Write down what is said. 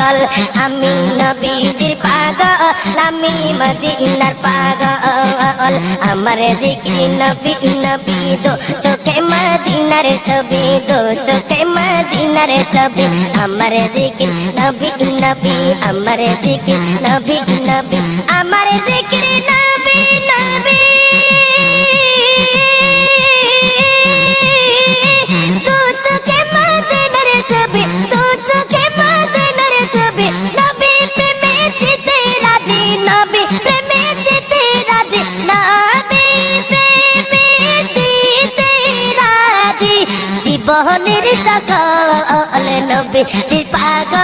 পাগল আমি নবীজির পাগল আমি মদিনার পাগল আমার জিকির নবী নবী দো চোখে মদিনার ছবি দো চোখে মদিনার ছবি আমার জিকির নবী নবী আমার জিকির নবী নবী আমার জিকির নবী নবী দো চোখে মদিনার ছবি দো চোখে মদিনার ছবি নবী প্রেমে দিতে রাজি নবী প্রেমে দিতে রাজি নবী প্রেমে দিতে রাজি জীবনের সকল নবী পাগল